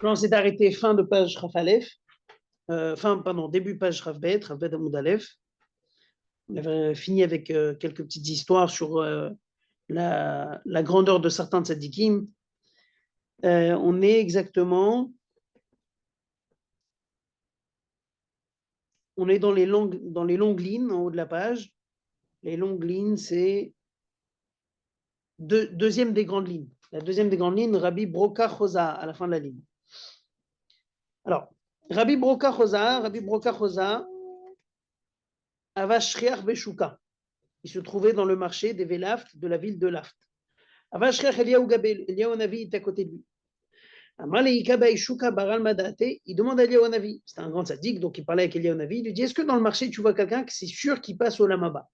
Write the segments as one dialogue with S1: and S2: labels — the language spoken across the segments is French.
S1: Là, on s'est arrêté fin de page Raf Aleph, début page Raf Bet Amoud Aleph. On avait fini avec quelques petites histoires sur la grandeur de certains tzadikim. On est exactement... On est dans les longues lignes en haut de la page. Les longues lignes, c'est deuxième des grandes lignes. La deuxième des grandes lignes, Rabbi Broka Chosa, à la fin de la ligne. Alors, Rabbi Broka Chosa, Avashriach Beshuka. Il se trouvait dans le marché des Vélaft, de la ville de Laft. Avashriach Eliyahu Gabel, Eliyahu Navi est à côté de lui. Il demande à Eliyahu Navi, c'est un grand tzaddik, donc il parlait avec Eliyahu Navi, il lui dit, est-ce que dans le marché tu vois quelqu'un que c'est sûr qu'il passe au Lamaba?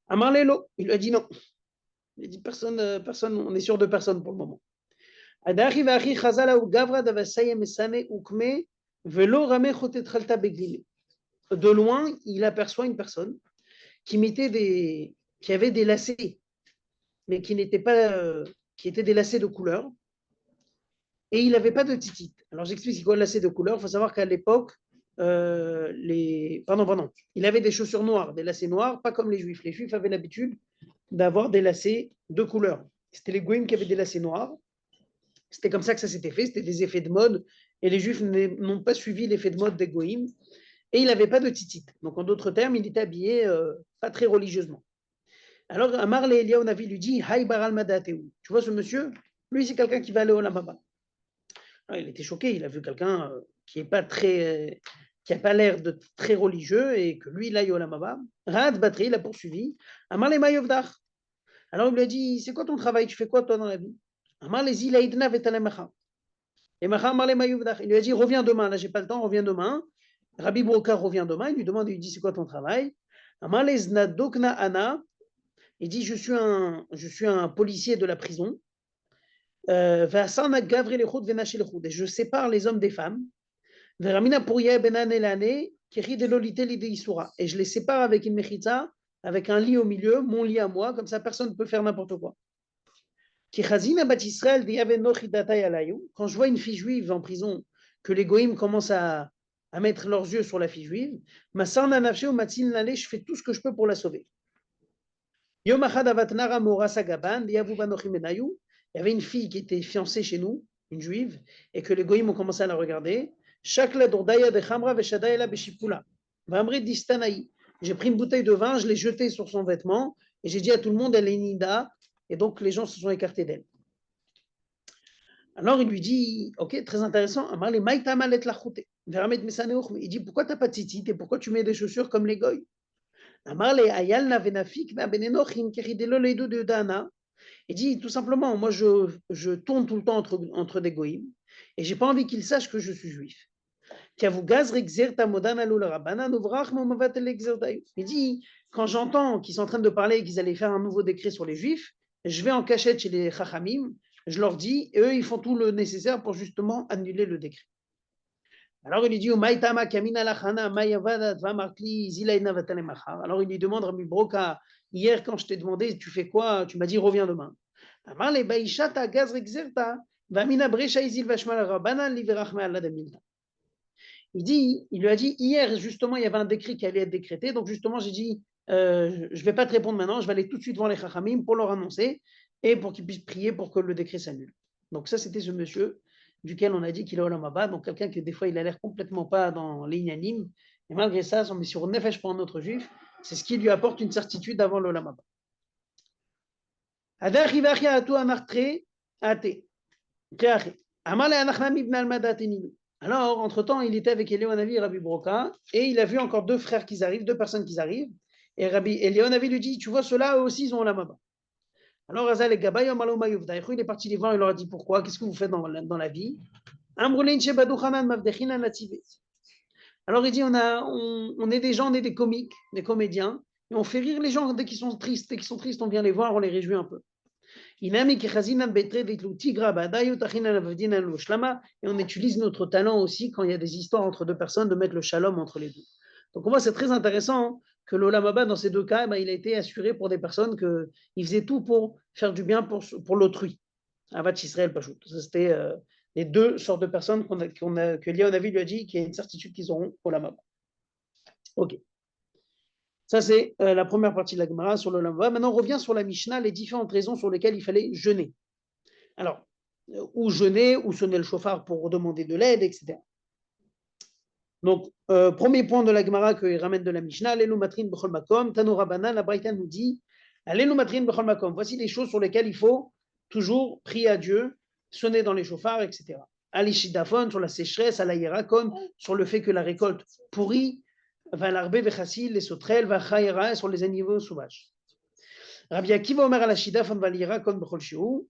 S1: Amar Lelo, il lui a dit non. Il a dit personne, on est sûr de personne pour le moment. De loin, il aperçoit une personne qui avait des lacets, mais qui n'étaient pas, qui étaient des lacets de couleur, et il n'avait pas de titit. Alors j'explique c'est quoi le lacet de couleur. Il faut savoir qu'à l'époque, il avait des chaussures noires, des lacets noirs, pas comme les juifs. Les juifs avaient l'habitude d'avoir des lacets de couleur. C'était les goïms qui avaient des lacets noirs. C'était comme ça que ça s'était fait, c'était des effets de mode, et les juifs n'ont pas suivi l'effet de mode des goïms, et il n'avait pas de titit. Donc en d'autres termes, il était habillé pas très religieusement. Alors Amar le Eliyahu Navi lui dit, Hay baral madateu. Tu vois ce monsieur? Lui, c'est quelqu'un qui va aller au Lamaba. Il était choqué, il a vu quelqu'un qui n'a pas l'air de très religieux, et que lui, il aille au Lamaba. Rad Batri, il a poursuivi. Amar le Mayovdach. Alors il lui a dit, c'est quoi ton travail? Tu fais quoi toi dans la vie? Amar les Ilaïdna vetalemacha. Et Macha Amar le Mayovdach. Il lui a dit, reviens demain. Là, j'ai pas le temps, reviens demain. Rabbi Broka revient demain. Il lui demande, il lui dit, c'est quoi ton travail? Amar les Znadokna Ana. Il dit, je suis un policier de la prison. Et je sépare les hommes des femmes. Et je les sépare avec une mechitza, avec un lit au milieu, mon lit à moi, comme ça personne ne peut faire n'importe quoi. Quand je vois une fille juive en prison, que les goïms commencent à mettre leurs yeux sur la fille juive, je fais tout ce que je peux pour la sauver. Il y avait une fille qui était fiancée chez nous, une juive, et que les goïms ont commencé à la regarder. J'ai pris une bouteille de vin, je l'ai jetée sur son vêtement, et j'ai dit à tout le monde, elle est nida, et donc les gens se sont écartés d'elle. Alors il lui dit, ok, très intéressant, il dit, pourquoi tu n'as pas de titit et pourquoi tu mets des chaussures comme les goïs? Il dit tout simplement, moi je tourne tout le temps entre des goïms et j'ai pas envie qu'ils sachent que je suis juif. Il dit, quand j'entends qu'ils sont en train de parler et qu'ils allaient faire un nouveau décret sur les juifs, je vais en cachette chez les chachamim, je leur dis, et eux ils font tout le nécessaire pour justement annuler le décret. Alors il lui dit, alors il lui demande, Rabbi Broka, hier quand je t'ai demandé, tu fais quoi? Tu m'as dit, reviens demain. Il lui a dit, hier justement il y avait un décret qui allait être décrété, donc justement j'ai dit, je ne vais pas te répondre maintenant, je vais aller tout de suite voir les chachamim pour leur annoncer et pour qu'ils puissent prier pour que le décret s'annule. Donc ça c'était ce monsieur duquel on a dit qu'il est au Lamaba, donc quelqu'un que des fois il a l'air complètement pas dans l'inanime, et malgré ça, son Messire Nefesh pour un autre juif, c'est ce qui lui apporte une certitude avant le Lamaba. Alors, entre-temps, il était avec Eliyahu Navi et Rabbi Broka, et il a vu encore deux personnes qui arrivent, et Eliyahu Navi lui dit, tu vois, ceux-là, eux aussi, ils ont Lamaba. Alors, Azal et Gabay, il est parti les voir, il leur a dit, pourquoi? Qu'est-ce que vous faites dans la vie? Alors il dit, on est des gens, on est des comiques, des comédiens, et on fait rire les gens dès qu'ils sont tristes, on vient les voir, on les réjouit un peu. Et on utilise notre talent aussi quand il y a des histoires entre deux personnes de mettre le shalom entre les deux. Donc on voit c'est très intéressant que l'Olam Haba dans ces deux cas, il a été assuré pour des personnes qu'il faisait tout pour faire du bien pour l'autrui. Avat Israël Pachout. Ça c'était les deux sortes de personnes que Eliyahu Navi lui a dit qu'il y a une certitude qu'ils auront au Olam Haba. Ok. Ça, c'est la première partie de la Gemara sur le Olam Haba. Maintenant, on revient sur la Mishnah, les différentes raisons sur lesquelles il fallait jeûner. Alors, ou jeûner, ou sonner le chauffard pour demander de l'aide, etc. Donc, premier point de la Gemara qu'il ramène de la Mishnah, Alelu matrin b'chol makom, Tanu Rabbanan, la Braïta nous dit, Alelu matrin b'chol makom. Voici les choses sur lesquelles il faut toujours prier à Dieu, sonner dans les chauffards, etc. Alishidafon, sur la sécheresse, Alayerakom, sur le fait que la récolte pourrit, Valarbe vechassil, les sauterelles, Vachayera, sur les animaux sauvages. Rabbi Akiva Omer Alashidafon, Valirakom b'chol shiu.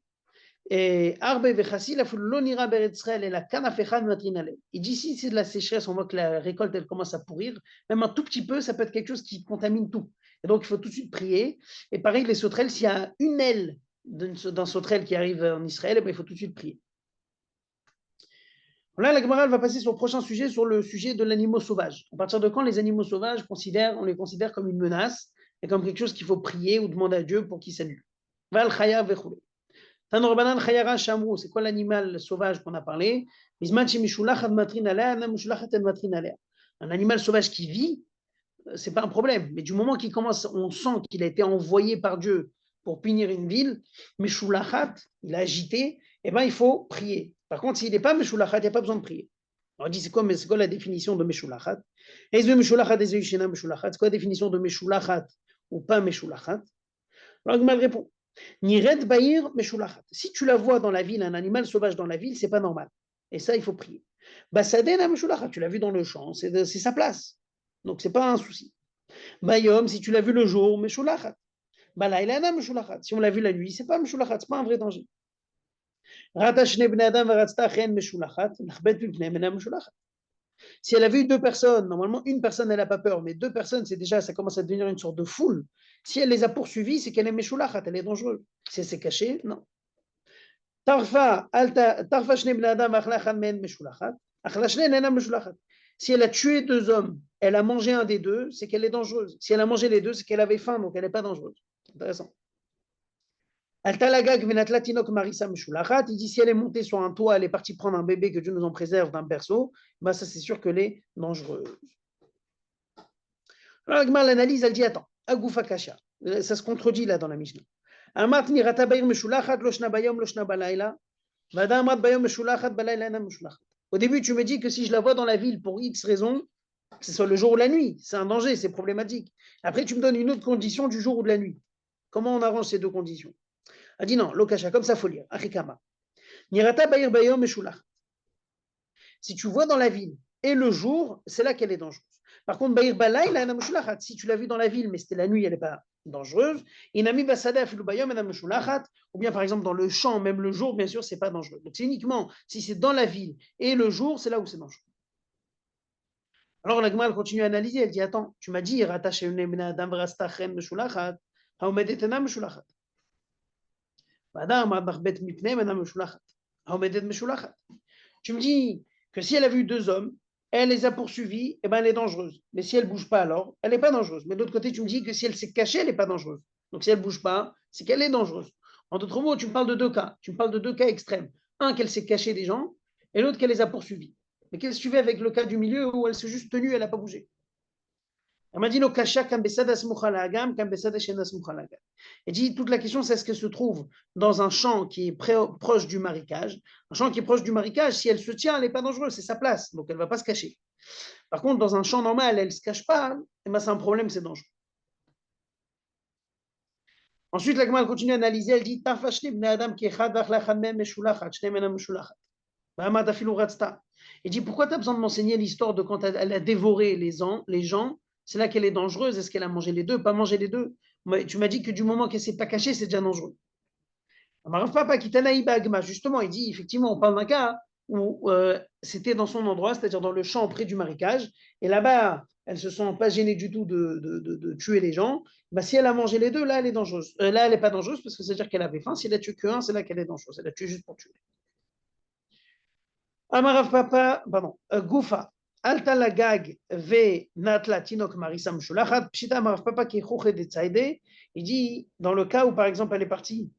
S1: Et Arbe Vechassil, l'onira Beretzrel et la Kanafechad Matrinale. Il dit si c'est de la sécheresse, on voit que la récolte elle commence à pourrir, même un tout petit peu, ça peut être quelque chose qui contamine tout. Et donc il faut tout de suite prier. Et pareil, les sauterelles, s'il y a une aile d'un sauterelle qui arrive en Israël, il faut tout de suite prier. Là, la Gemara va passer sur le prochain sujet, sur le sujet de l'animal sauvage. À partir de quand les animaux sauvages, on les considère comme une menace et comme quelque chose qu'il faut prier ou demander à Dieu pour qu'il s'annule. Val Chaya Vechule. C'est quoi l'animal sauvage qu'on a parlé? Un animal sauvage qui vit, c'est pas un problème. Mais du moment qu'il commence, on sent qu'il a été envoyé par Dieu pour punir une ville, Meshulachat, il a agité, et ben il faut prier. Par contre, s'il n'est pas Meshulachat, il n'y a pas besoin de prier. Alors, on dit c'est quoi la définition de Meshulachat? C'est quoi la définition de Meshulachat ou pas Meshulachat? Alors, Gmal répond. Niret Bahir Meshulachat. Si tu la vois dans la ville, un animal sauvage dans la ville, c'est pas normal. Et ça, il faut prier. Basadena Meshulachat, tu l'as vu dans le champ, c'est sa place. Donc, c'est pas un souci. Bayom, si tu l'as vu le jour, Meshulachat. Balailana Meshulachat. Si on l'a vu la nuit, c'est pas Meshulachat, c'est pas un vrai danger. Ratashne Ben Adam Varatzta Chen Meshulachat, Nachbet Pipne Mena Meshulachat. Si elle a vu deux personnes, normalement une personne elle n'a pas peur, mais deux personnes, c'est déjà, ça commence à devenir une sorte de foule. Si elle les a poursuivis, c'est qu'elle est Meshulachat, elle est dangereuse. Si elle s'est cachée, non. Si elle a tué deux hommes, elle a mangé un des deux, c'est qu'elle est dangereuse. Si elle a mangé les deux, c'est qu'elle avait faim, donc elle n'est pas dangereuse. Intéressant. Il dit si elle est montée sur un toit, elle est partie prendre un bébé, que Dieu nous en préserve, d'un berceau, bah ça c'est sûr qu'elle est dangereuse. Alors l'analyse, elle dit attends, Agoufa Kasha, ça se contredit là dans la Mishnah. Au début, tu me dis que si je la vois dans la ville pour X raison, que ce soit le jour ou la nuit, c'est un danger, c'est problématique. Après, tu me donnes une autre condition du jour ou de la nuit. Comment on arrange ces deux conditions? Elle dit non, Lokasha, comme ça, il faut lire. Achikama. Si tu vois dans la ville et le jour, c'est là qu'elle est dangereuse. Par contre, si tu l'as vu dans la ville, mais c'était la nuit, elle n'est pas dangereuse. Ou bien par exemple dans le champ, même le jour, bien sûr, c'est pas dangereux. Donc c'est uniquement si c'est dans la ville et le jour, c'est là où c'est dangereux. Alors la Gemara continue à analyser, elle dit attends, tu m'as dit tu me dis que si elle a vu deux hommes, elle les a poursuivis, eh ben elle est dangereuse. Mais si elle ne bouge pas alors, elle n'est pas dangereuse. Mais de l'autre côté, tu me dis que si elle s'est cachée, elle n'est pas dangereuse. Donc si elle ne bouge pas, c'est qu'elle est dangereuse. En d'autres mots, tu me parles de deux cas. Tu me parles de deux cas extrêmes. Un, qu'elle s'est cachée des gens, et l'autre, qu'elle les a poursuivis. Mais qu'est-ce que tu fais avec le cas du milieu où elle s'est juste tenue, elle n'a pas bougé? Elle m'a dit no kasha kambesadas mukhalagam kambesadas shenas mukhalagam. Elle dit toute la question c'est est-ce qu'elle se trouve dans un champ qui est proche du marécage. Un champ qui est proche du marécage, si elle se tient, elle n'est pas dangereuse, c'est sa place, donc elle ne va pas se cacher. Par contre, dans un champ normal, elle ne se cache pas, et ben c'est un problème, c'est dangereux. Ensuite, la Gemara continue à analyser, elle dit Tafashne bnei adam ki echad v'achlachan mem meshulachat, shneim enam meshulachat. V'amad afilu ratzta. Il dit pourquoi tu as besoin de m'enseigner l'histoire de quand elle a dévoré les gens? C'est là qu'elle est dangereuse. Est-ce qu'elle a mangé les deux? Pas mangé les deux. Tu m'as dit que du moment qu'elle ne s'est pas cachée, c'est déjà dangereux. Justement, il dit effectivement, on parle d'un cas où c'était dans son endroit, c'est-à-dire dans le champ près du marécage, et là-bas, elle ne se sent pas gênée du tout de tuer les gens. Bah, si elle a mangé les deux, là, elle est dangereuse. Là, elle n'est pas dangereuse parce que c'est-à-dire qu'elle avait faim. Si elle a tué qu'un, c'est là qu'elle est dangereuse. Elle a tué juste pour tuer. Amarav Papa, pardon, Goufa. Alta la gag ve natla tinok marisam shulachat. Pshita Amarav Papa qui est de tsaide. Il dit, dans le cas où, par exemple, elle est partie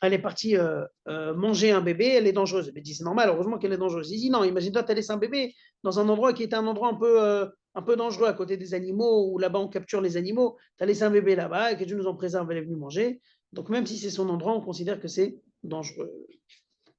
S1: elle est partie manger un bébé, elle est dangereuse. Elle dit, c'est normal, heureusement qu'elle est dangereuse. Il dit, non, imagine-toi, tu as laissé un bébé dans un endroit qui était un endroit un peu dangereux à côté des animaux, où là-bas on capture les animaux. Tu as laissé un bébé là-bas, et que Dieu nous en préserve, elle est venue manger. Donc même si c'est son endroit, on considère que c'est dangereux.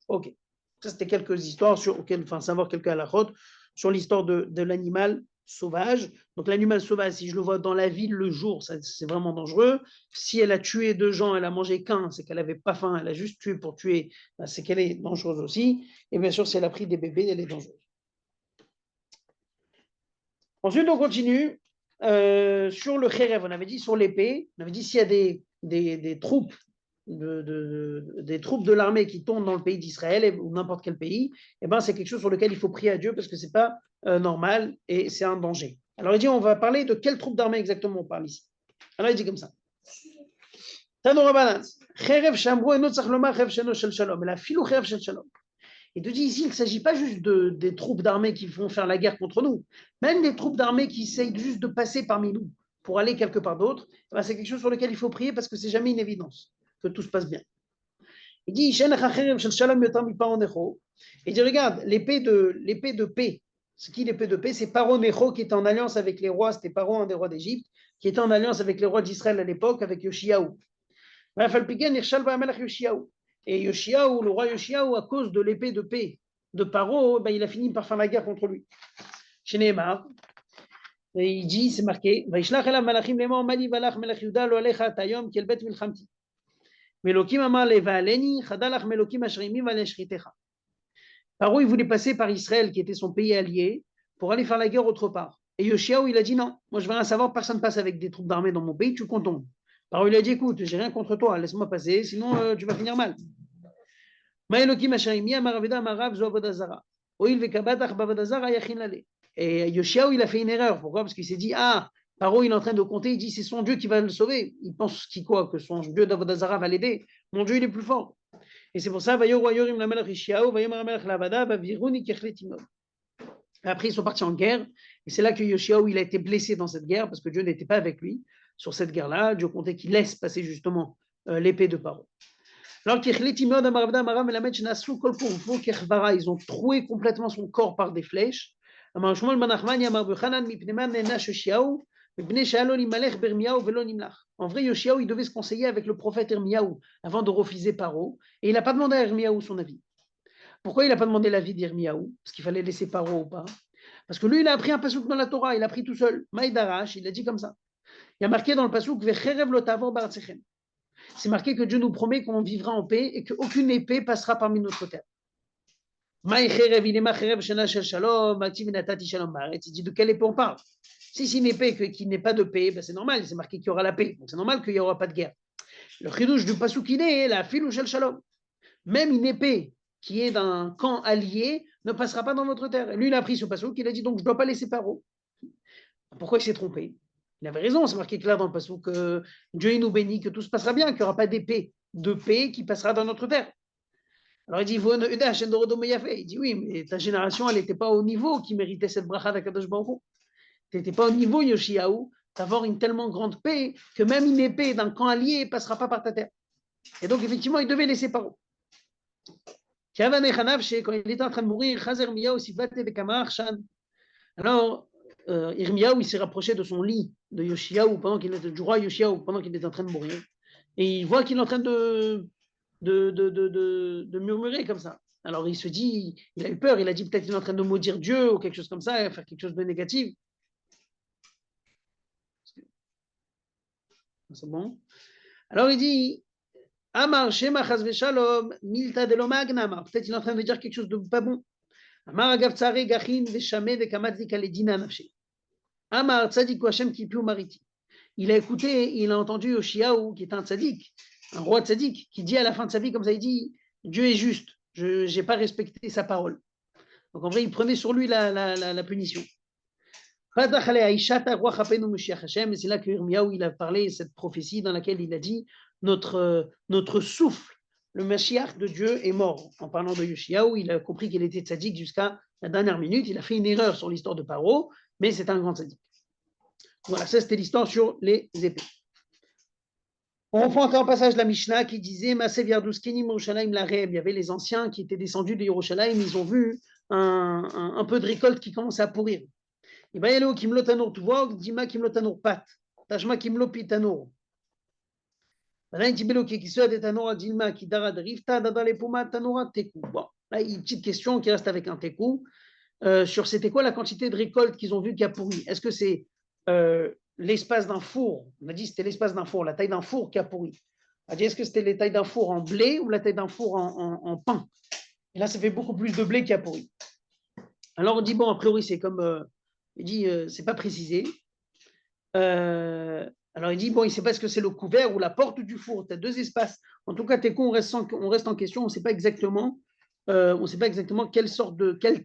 S1: Ok. Ça, c'était quelques histoires savoir quelques halakhot sur l'histoire de l'animal sauvage. Donc l'animal sauvage, si je le vois dans la ville le jour, c'est vraiment dangereux. Si elle a tué 2 gens, elle a mangé qu'un, c'est qu'elle n'avait pas faim, elle a juste tué pour tuer, ben, c'est qu'elle est dangereuse aussi. Et bien sûr, si elle a pris des bébés, elle est dangereuse. Ensuite, on continue sur le khérev. On avait dit sur l'épée, on avait dit s'il y a des troupes des troupes de l'armée qui tombent dans le pays d'Israël ou n'importe quel pays, eh ben, c'est quelque chose sur lequel il faut prier à Dieu parce que ce n'est pas normal et c'est un danger. Alors il dit, on va parler de quelle troupe d'armée exactement on parle ici. Alors il dit comme ça. Il te dit ici, il ne s'agit pas juste des troupes d'armée qui vont faire la guerre contre nous, même des troupes d'armée qui essayent juste de passer parmi nous pour aller quelque part d'autre, eh ben, c'est quelque chose sur lequel il faut prier parce que c'est jamais une évidence que tout se passe bien. Il dit, il dit, regarde, l'épée de paix. Ce qui est l'épée de paix, c'est Paro Necho qui est en alliance avec les rois, c'était Paro, un des rois d'Égypte, qui était en alliance avec les rois d'Israël à l'époque, avec Yoshiaou. Et Yoshiaou, le roi Yoshiaou, à cause de l'épée de paix de Paro, ben, il a fini par faire la guerre contre lui. Chez Neymar, et il dit, c'est marqué, Paro, il voulait passer par Israël, qui était son pays allié, pour aller faire la guerre autre part. Et Yoshiaou, il a dit non, moi je veux rien savoir, personne passe avec des troupes d'armée dans mon pays, tu contournes. Paro, il a dit écoute, j'ai rien contre toi, laisse-moi passer, sinon tu vas finir mal. Et Yoshiaou, il a fait une erreur. Pourquoi? Parce qu'il s'est dit ah, Paro, il est en train de compter, il dit c'est son Dieu qui va le sauver. Il pense que son Dieu d'Avodazara va l'aider. Mon Dieu, il est plus fort. Et c'est pour ça, après, ils sont partis en guerre. Et c'est là que Yoshiaou, il a été blessé dans cette guerre parce que Dieu n'était pas avec lui sur cette guerre-là. Dieu comptait qu'il laisse passer justement l'épée de Paro. Alors ils ont troué complètement son corps par des flèches. En vrai, Yoshiaou, il devait se conseiller avec le prophète Irmiaou avant de refuser Paro. Et il n'a pas demandé à Irmiaou son avis. Pourquoi il n'a pas demandé l'avis d'Irmiaou? Parce qu'il fallait laisser Paro ou pas. Parce que lui, il a appris un pasouk dans la Torah, il a appris tout seul. Maïdarash, il a dit comme ça. Il y a marqué dans le pasouk c'est marqué que Dieu nous promet qu'on vivra en paix et qu'aucune épée passera parmi notre terre. Il dit de quelle épée on parle? Si c'est une épée qui n'est pas de paix, ben c'est normal, c'est marqué qu'il y aura la paix. Donc c'est normal qu'il n'y aura pas de guerre. Le chidouche du pasuk est la filou shel shalom. Même une épée qui est d'un camp allié ne passera pas dans votre terre. Et lui, il a pris ce pasuk, il a dit donc je ne dois pas laisser Paro. Pourquoi il s'est trompé? Il avait raison, c'est marqué clair dans le pasuk que Dieu il nous bénit, que tout se passera bien, qu'il n'y aura pas d'épée de paix qui passera dans notre terre. Alors il dit, il dit oui, mais ta génération, elle n'était pas au niveau qui méritait cette bracha d'Akadosh Baruch Hu. Tu n'étais pas au niveau, Yoshiaou, d'avoir une tellement grande paix que même une épée d'un camp allié ne passera pas par ta terre. Et donc, effectivement, il devait laisser Paro. Quand il était en train de mourir, alors, Irmiaou, il s'est rapproché de son lit de Yoshiaou, du roi Yoshiaou, pendant qu'il était en train de mourir. Et il voit qu'il est en train de murmurer comme ça. Alors il se dit, il a eu peur, il a dit peut-être qu'il est en train de maudire Dieu ou quelque chose comme ça, faire quelque chose de négatif. C'est bon. Alors il dit, Amar Shema Chazve Shalom, Milta de Lomagnama. Peut-être qu'il est en train de dire quelque chose de pas bon. Amar Agav Tsare Gachin Veshame Vekamatzi Kaledina Nafshi. Amar Tzadik Hashem Kipiu Mariti. Il a écouté, il a entendu Yoshiaou, qui est un tzadik, un roi tzadik, qui dit à la fin de sa vie, comme ça, il dit Dieu est juste, je n'ai pas respecté sa parole. Donc en vrai, il prenait sur lui la punition. Et c'est là que Irmiaou, il a parlé cette prophétie dans laquelle il a dit notre souffle, le Mashiach de Dieu est mort. En parlant de Yoshiaou, il a compris qu'il était tzaddik jusqu'à la dernière minute. Il a fait une erreur sur l'histoire de Paro, mais c'est un grand tzaddik. Voilà, ça c'était l'histoire sur les épées. On reprend encore un passage de la Mishnah qui disait Masev Yardouskeni Yerushalayim Lareb. Il y avait les anciens qui étaient descendus de Yerushalayim, ils ont vu un peu de récolte qui commençait à pourrir. Et bien, il y a Kimlo Tanur Tuvog, Dima Kimlo Tanur Pat, Tashma Kimlo Pitanur. Là, il dit qui soit des Tanura Dilma qui dara de Rifta, Dada les Puma, Tanura Teku. Bon, là, il y a une petite question qui reste avec un Teku sur c'était quoi la quantité de récolte qu'ils ont vu qui a pourri. Est-ce que c'est l'espace d'un four? On a dit que c'était l'espace d'un four, la taille d'un four qui a pourri. On a dit est-ce que c'était la taille d'un four en blé ou la taille d'un four en pain? Et là, ça fait beaucoup plus de blé qui a pourri. Alors on dit bon, a priori, c'est comme il dit, c'est pas précisé. Alors il dit bon, il ne sait pas ce que c'est le couvert ou la porte du four. Tu as deux espaces. En tout cas, t'es con, on reste en question. On ne sait pas exactement. On sait pas exactement quelle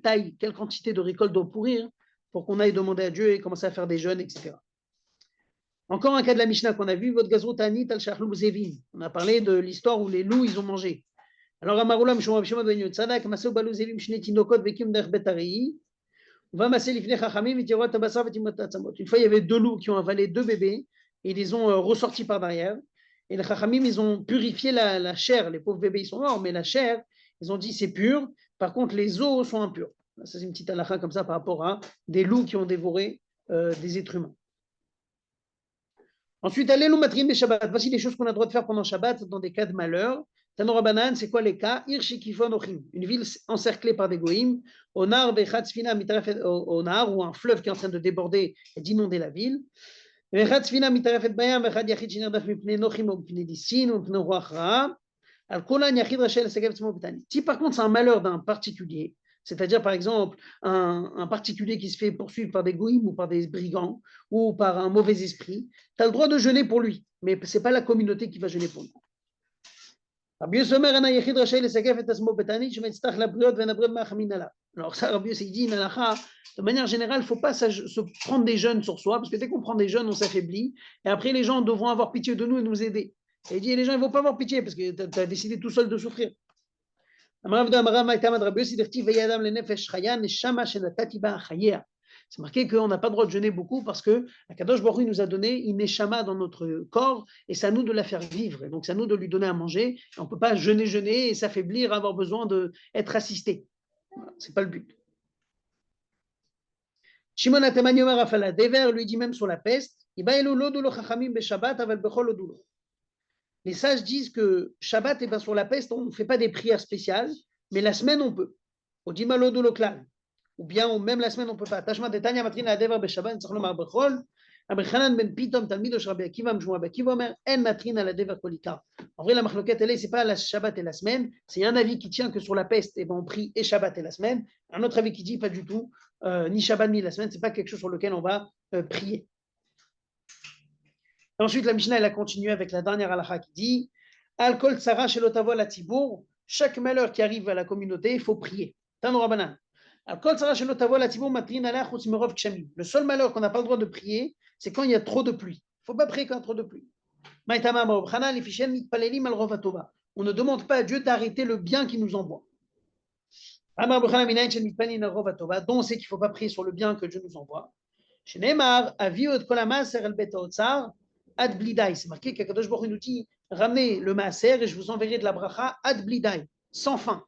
S1: taille, quelle quantité de récolte doit pourrir pour qu'on aille demander à Dieu et commencer à faire des jeûnes, etc. Encore un cas de la Mishnah qu'on a vu, votre gazro tanit al shachlou zevin. On a parlé de l'histoire où les loups ils ont mangé. Alors Amaroulam Shomab Shemad ben Yotzadak, Masou balou zevim shne tinokot vekim der betari. Une fois, il y avait deux loups qui ont avalé deux bébés et ils les ont ressortis par derrière. Et les Chachamim, ils ont purifié la chair. Les pauvres bébés, ils sont morts, mais la chair, ils ont dit c'est pur. Par contre, les os sont impurs. Ça, c'est une petite halakha comme ça par rapport à des loups qui ont dévoré des êtres humains. Ensuite, allez loup matrim des Shabbat. Voici les choses qu'on a le droit de faire pendant Shabbat dans des cas de malheur. Tanora Banan, c'est quoi les cas? Irshikifon Ochim, une ville encerclée par des goïms, Onar Bechatzfina Mitarefet Onar, ou un fleuve qui est en train de déborder et d'inonder la ville. Bechatzfina Mitarefet Bayam, Bechad Yachid Shinerdaf Mipne Nochim, Mipne Dissin, Mipne Roach Ra. Al-Kolan Yachid Rachel Segev Tzmo Betani. Si par contre c'est un malheur d'un particulier, c'est-à-dire par exemple un particulier qui se fait poursuivre par des goïms ou par des brigands ou par un mauvais esprit, tu as le droit de jeûner pour lui, mais ce n'est pas la communauté qui va jeûner pour lui. Alors ça, Rabbi Yossi dit, de manière générale, il ne faut pas se prendre des jeunes sur soi, parce que dès qu'on prend des jeunes, on s'affaiblit, et après les gens devront avoir pitié de nous et nous aider. Et il dit, les gens ne vont pas avoir pitié, parce que tu as décidé tout seul de souffrir. C'est marqué qu'on n'a pas le droit de jeûner beaucoup parce que Akadosh Baruch Hu nous a donné une neshama dans notre corps et c'est à nous de la faire vivre. Et donc c'est à nous de lui donner à manger. Et on ne peut pas jeûner et s'affaiblir, avoir besoin d'être assisté. Voilà, ce n'est pas le but. Shimon Atemani Omer Afala Dever lui dit même sur la peste, les sages disent que Shabbat, et ben sur la peste, on ne fait pas des prières spéciales, mais la semaine, on peut. Au Dimalodo Loklan. Ou bien, même la semaine, on ne peut pas. Tashma de Tanya Matrina Adever Beshabbat, Tzachlomar Bechol. Abrichanan ben Pitom, Talmido Shrabi Akiva, Mjmoa Bakiva, Omer, En Matrina la Dever Kolika. En vrai, la marloquette, elle est, c'est pas la Shabbat et la semaine. C'est un avis qui tient que sur la peste, et ben on prie et Shabbat et la semaine. Un autre avis qui dit pas du tout, ni Shabbat ni la semaine, c'est pas quelque chose sur lequel on va prier. Ensuite, la Mishnah, elle a continué avec la dernière halakha qui dit Al-Kol Tsara Shelotavo la Tibour, chaque malheur qui arrive à la communauté, il faut prier. Tanura Banan. Al-Kol Tsara Shelotavo la Tibour, Matrin Ala Chutz Kshamim. Le seul malheur qu'on n'a pas le droit de prier, c'est quand il y a trop de pluie. Il ne faut pas prier quand il y a trop de pluie. On ne demande pas à Dieu d'arrêter le bien qu'il nous envoie. Donc, on sait qu'il ne faut pas prier sur le bien que Dieu nous envoie. C'est marqué qu'Akadosh Baruch Hu nous dit ramenez le maaser et je vous enverrai de la bracha ad blidai, sans fin.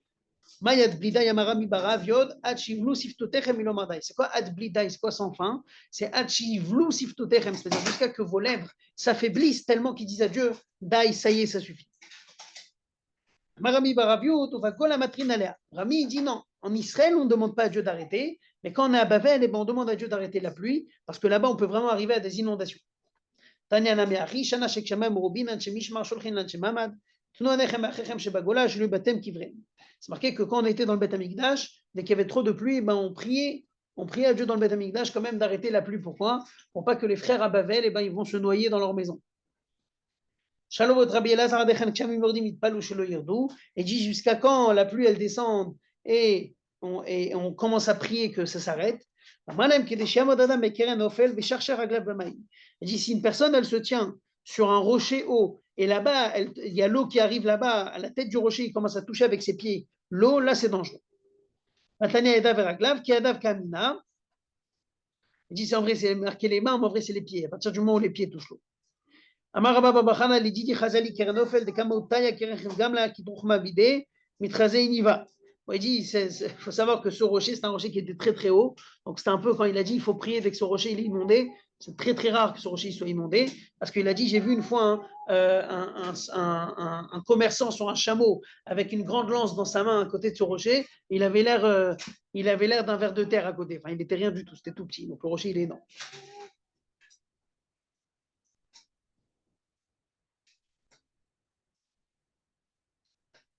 S1: Mayad blidai amarami barav yod ad shivlu siftotechem ilomadai. C'est quoi ad blidai? C'est quoi sans fin? C'est ad shivlu siftotechem, c'est-à-dire jusqu'à que vos lèvres s'affaiblissent tellement qu'ils disent à Dieu dai, ça y est, ça suffit. Rami dit non, en Israël, on ne demande pas à Dieu d'arrêter, mais quand on est à Bavel, eh ben, on demande à Dieu d'arrêter la pluie, parce que là-bas, on peut vraiment arriver à des inondations. C'est marqué que quand on était dans le Beth Amikdash, dès qu'il y avait trop de pluie, ben on priait à Dieu dans le Beth Amikdash quand même d'arrêter la pluie. Pourquoi? Pour pas que les frères à Bavel, eh ben, ils vont se noyer dans leur maison. Et dit jusqu'à quand la pluie elle descend et on commence à prier que ça s'arrête. Il dit si une personne elle se tient sur un rocher haut et là-bas il y a l'eau qui arrive là-bas à la tête du rocher, il commence à toucher avec ses pieds l'eau, là c'est dangereux. Il dit c'est en vrai c'est marqué les mains, mais en vrai c'est les pieds. À partir du moment où les pieds touchent l'eau. אמר רבא בר בר חנא לדידי חזלי קרן אופל דקמא ותניא קרן גמלה כדרוכמה בידי מתחזי ניבה. Il dit, il faut savoir que ce rocher, c'est un rocher qui était très très haut. Donc c'était un peu quand il a dit, il faut prier dès que ce rocher il est inondé. C'est très très rare que ce rocher soit inondé. Parce qu'il a dit, j'ai vu une fois un commerçant sur un chameau avec une grande lance dans sa main à côté de ce rocher. Il avait l'air d'un ver de terre à côté. Enfin, il n'était rien du tout, c'était tout petit. Donc le rocher, il est énorme.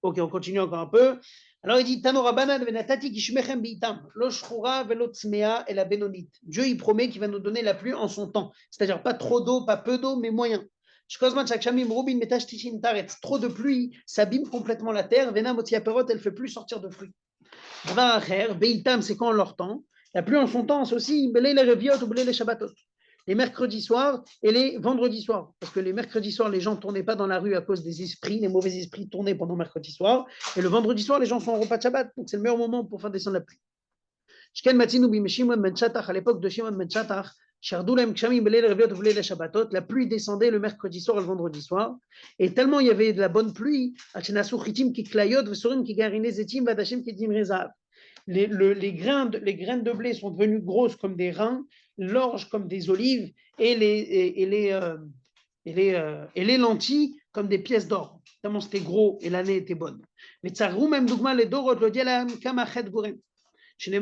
S1: Ok, on continue encore un peu. Alors il dit Tanorabanan venatati kishmechem biitam lo shchura velo tzmea et la benonite. Dieu il promet qu'il va nous donner la pluie en son temps, c'est-à-dire pas trop d'eau, pas peu d'eau, mais moyen. Shkozman shakshamim rubin metashtishin taretz. Trop de pluie, ça abîme complètement la terre. Vena motiaperot, elle fait plus sortir de fruits. Dvar beitam, c'est quand on leur temps. La pluie en son temps, c'est aussi belé les reviot ou belé les shabbatot. Les mercredis soirs et les vendredis soirs. Parce que les mercredis soirs, les gens ne tournaient pas dans la rue à cause des esprits, les mauvais esprits tournaient pendant mercredi soir. Et le vendredi soir, les gens sont en repas de Shabbat. Donc c'est le meilleur moment pour faire descendre la pluie. À l'époque de Shimon ben Shatach, la pluie descendait le mercredi soir et le vendredi soir. Et tellement il y avait de la bonne pluie, les graines de blé sont devenues grosses comme des reins, l'orge comme des olives et les lentilles comme des pièces d'or. Tellement c'était gros et l'année était bonne. Mais tsarou même dougma les dorot le dialam kamachet gorem. Et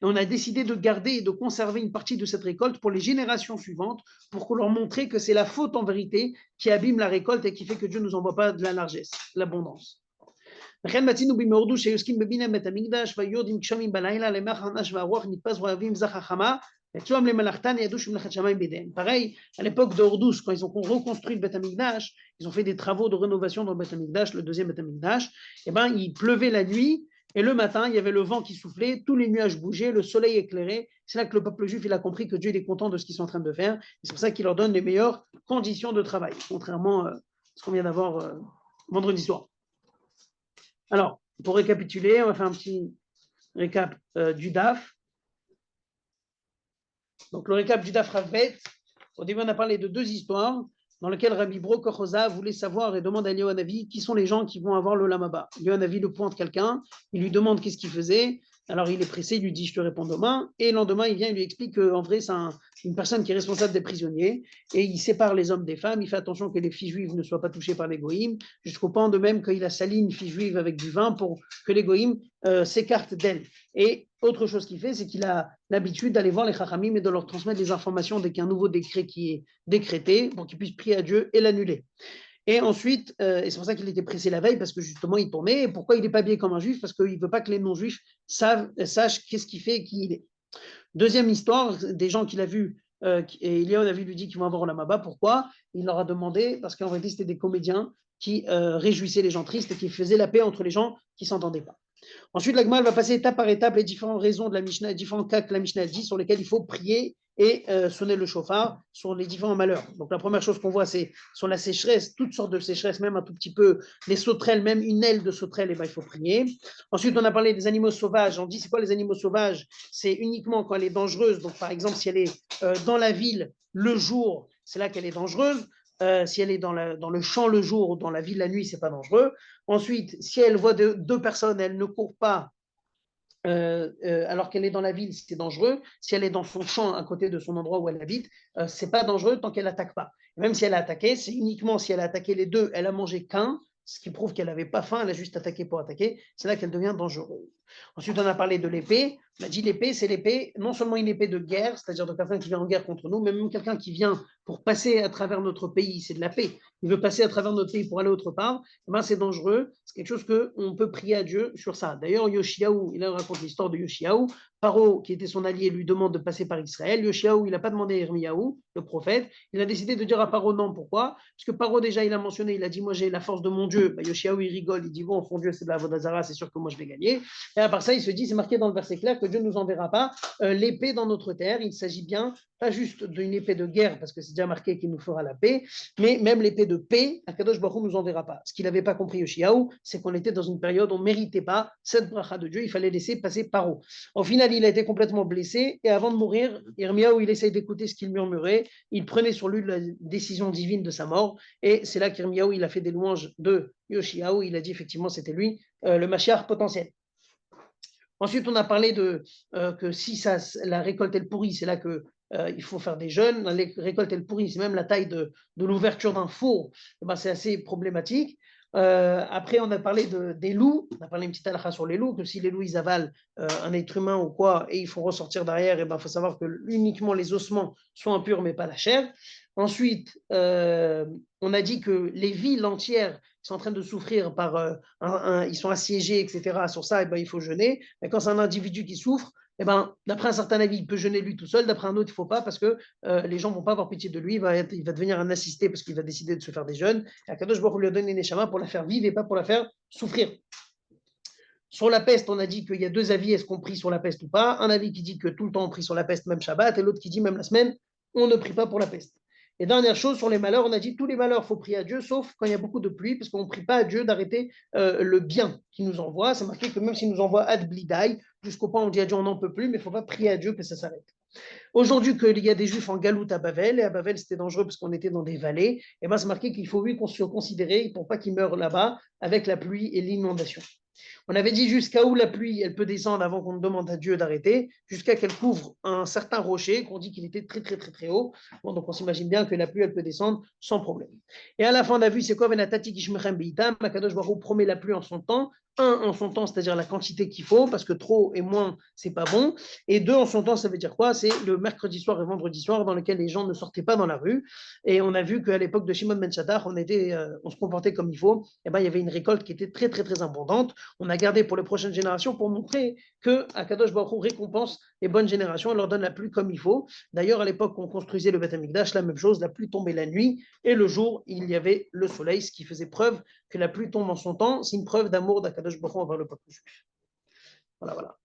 S1: on a décidé de garder et de conserver une partie de cette récolte pour les générations suivantes, pour leur montrer que c'est la faute en vérité qui abîme la récolte et qui fait que Dieu ne nous envoie pas de la largesse, l'abondance. לכן מצינו במאורדו שעוסקים בבינה בית המקדש ויורד עם גשמים בלילה למח הענש והרוח נתפס ואוהבים זך החמה אצלם למלאכתן ידעו שמלאכת שמיים בידיהם. Pareil, à l'époque d'Ordous, quand ils ont reconstruit le Beth Amikdash, ils ont fait des travaux de rénovation dans le Beth Amikdash, le deuxième Beth Amikdash, et ben il pleuvait la nuit et le matin il y avait le vent qui soufflait, tous les nuages bougeaient, le soleil éclairait. C'est là que le peuple juif il a compris que Dieu il est content de ce qu'ils sont en train de faire et c'est pour ça qu'il leur donne les meilleures conditions de travail, contrairement à ce qu'on vient d'avoir vendredi soir. Alors, pour récapituler, on va faire un petit récap du DAF. Donc, le récap du DAF Ravbet, au début, on a parlé de deux histoires dans lesquelles Rabbi Bro Kochoza voulait savoir et demande à Yohanavi qui sont les gens qui vont avoir le Lamaba. Yohanavi le pointe quelqu'un, il lui demande qu'est-ce qu'il faisait. Alors, il est pressé, il lui dit je te réponds demain. Et le lendemain, il vient, il lui explique qu'en vrai, c'est une personne qui est responsable des prisonniers et il sépare les hommes des femmes. Il fait attention que les filles juives ne soient pas touchées par les goïms, jusqu'au point de même qu'il a sali une fille juive avec du vin pour que les goïms s'écartent d'elle. Et autre chose qu'il fait, c'est qu'il a l'habitude d'aller voir les chachamim et de leur transmettre des informations dès qu'il y a un nouveau décret qui est décrété pour qu'ils puissent prier à Dieu et l'annuler. Et ensuite, et c'est pour ça qu'il était pressé la veille, parce que justement, il tournait. Et pourquoi il n'est pas habillé comme un juif? Parce qu'il ne veut pas que les non-juifs sachent qu'est-ce qu'il fait et qui il est. Deuxième histoire, des gens qu'il a vus, et Eliyahu a vu lui dit qu'ils vont avoir la Maba. Pourquoi? Il leur a demandé, parce qu'en réalité, c'était des comédiens qui réjouissaient les gens tristes et qui faisaient la paix entre les gens qui ne s'entendaient pas. Ensuite, la Gemara va passer étape par étape les différentes raisons de la Mishnah, les différents cas que la Mishnah dit sur lesquels il faut prier et sonner le chauffard sur les différents malheurs. Donc la première chose qu'on voit, c'est sur la sécheresse, toutes sortes de sécheresse, même un tout petit peu, les sauterelles, même une aile de sauterelle, et ben, il faut prier. Ensuite, on a parlé des animaux sauvages. On dit, c'est quoi les animaux sauvages? C'est uniquement quand elle est dangereuse. Donc par exemple, si elle est dans la ville le jour, c'est là qu'elle est dangereuse. Si elle est dans le champ le jour ou dans la ville la nuit, c'est pas dangereux. Ensuite, si elle voit deux personnes, elle ne court pas alors qu'elle est dans la ville, c'est dangereux. Si elle est dans son champ à côté de son endroit où elle habite, c'est pas dangereux tant qu'elle n'attaque pas. Même si elle a attaqué, c'est uniquement si elle a attaqué les deux, elle a mangé qu'un, ce qui prouve qu'elle n'avait pas faim, elle a juste attaqué pour attaquer. C'est là qu'elle devient dangereuse. Ensuite, on a parlé de l'épée. On a dit l'épée, c'est l'épée, non seulement une épée de guerre, c'est-à-dire de quelqu'un qui vient en guerre contre nous, mais même quelqu'un qui vient pour passer à travers notre pays, c'est de la paix. Il veut passer à travers notre pays pour aller autre part, eh ben c'est dangereux. C'est quelque chose qu'on peut prier à Dieu sur ça. D'ailleurs, Yoshiaou, il raconte l'histoire de Yoshiaou. Paro, qui était son allié, lui demande de passer par Israël. Yoshiaou, il n'a pas demandé à Irmiyaou, le prophète. Il a décidé de dire à Paro non. Pourquoi? Parce que Paro, déjà, il a mentionné, il a dit moi j'ai la force de mon Dieu. Ben, Yoshiaou, il rigole, il dit bon, mon Dieu, c'est de la Vodazara, c'est sûr que moi je vais gagner. Et à part ça, il se dit, c'est marqué dans le verset clair que Dieu ne nous enverra pas l'épée dans notre terre. Il s'agit bien, pas juste d'une épée de guerre, parce que c'est déjà marqué qu'il nous fera la paix, mais même l'épée de paix, Akadosh Baruch Hu nous enverra pas. Ce qu'il n'avait pas compris Yoshiaou, c'est qu'on était dans une période où on ne méritait pas cette bracha de Dieu, il fallait laisser passer Paro. Au final, final, il a été complètement blessé. Et avant de mourir, Yirmiyahu, il essaye d'écouter ce qu'il murmurait. Il prenait sur lui la décision divine de sa mort. Et c'est là qu'Yirmiyahu, il a fait des louanges de Yoshiyahu. Il a dit effectivement, c'était lui, le Mashiach potentiel. Ensuite, on a parlé que si la récolte elle pourrit, c'est là que il faut faire des jeûnes. La récolte elle pourrit, c'est même la taille de l'ouverture d'un four. Eh ben, c'est assez problématique. Après, on a parlé des loups. On a parlé une petite halakha sur les loups, que si les loups ils avalent un être humain ou quoi, et ils font ressortir derrière, il faut savoir que uniquement les ossements sont impurs, mais pas la chair. Ensuite, on a dit que les villes entières sont en train de souffrir ils sont assiégés, etc. Sur ça, il faut jeûner. Mais quand c'est un individu qui souffre, d'après un certain avis, il peut jeûner lui tout seul. D'après un autre, il ne faut pas parce que les gens ne vont pas avoir pitié de lui. Il va devenir un assisté parce qu'il va décider de se faire des jeûnes. Et Akadosh Baruch Hu lui a donné une neshama pour la faire vivre et pas pour la faire souffrir. Sur la peste, on a dit qu'il y a deux avis, est-ce qu'on prie sur la peste ou pas? Un avis qui dit que tout le temps on prie sur la peste, même Shabbat, et l'autre qui dit même la semaine, on ne prie pas pour la peste. Et dernière chose, sur les malheurs, on a dit tous les malheurs, il faut prier à Dieu, sauf quand il y a beaucoup de pluie, parce qu'on ne prie pas à Dieu d'arrêter le bien qu'il nous envoie. C'est marqué que même s'il nous envoie ad blidai, jusqu'au point où on dit à Dieu on n'en peut plus, mais il ne faut pas prier à Dieu que ça s'arrête. Aujourd'hui, qu'il y a des juifs en galoute à Bavel, et à Bavel c'était dangereux parce qu'on était dans des vallées, et c'est marqué qu'il faut oui qu'on soit considéré pour pas qu'ils meurent là-bas avec la pluie et l'inondation. On avait dit jusqu'à où la pluie, elle peut descendre avant qu'on demande à Dieu d'arrêter, jusqu'à qu'elle couvre un certain rocher, qu'on dit qu'il était très, très, très, très haut. Bon, donc on s'imagine bien que la pluie, elle peut descendre sans problème. Et à la fin, on a vu, c'est quoi Venatati Kishmechem Beitam, Akadosh Baruch Hu promet la pluie en son temps. Un, en son temps, c'est-à-dire la quantité qu'il faut, parce que trop et moins, c'est pas bon. Et deux, en son temps, ça veut dire quoi? C'est le mercredi soir et vendredi soir dans lequel les gens ne sortaient pas dans la rue. Et on a vu qu'à l'époque de Shimon ben Shaddach, on se comportait comme il faut. Et il y avait une récolte qui était très, très, très abondante. On a gardé pour les prochaines générations pour montrer que Akadosh Baruch Hu récompense les bonnes générations et leur donne la pluie comme il faut. D'ailleurs, à l'époque où on construisait le Beth Amikdash, la même chose, la pluie tombait la nuit et le jour, il y avait le soleil, ce qui faisait preuve que la pluie tombe en son temps. C'est une preuve d'amour d'Akadosh Baruch Hu envers le peuple juif. Voilà, voilà.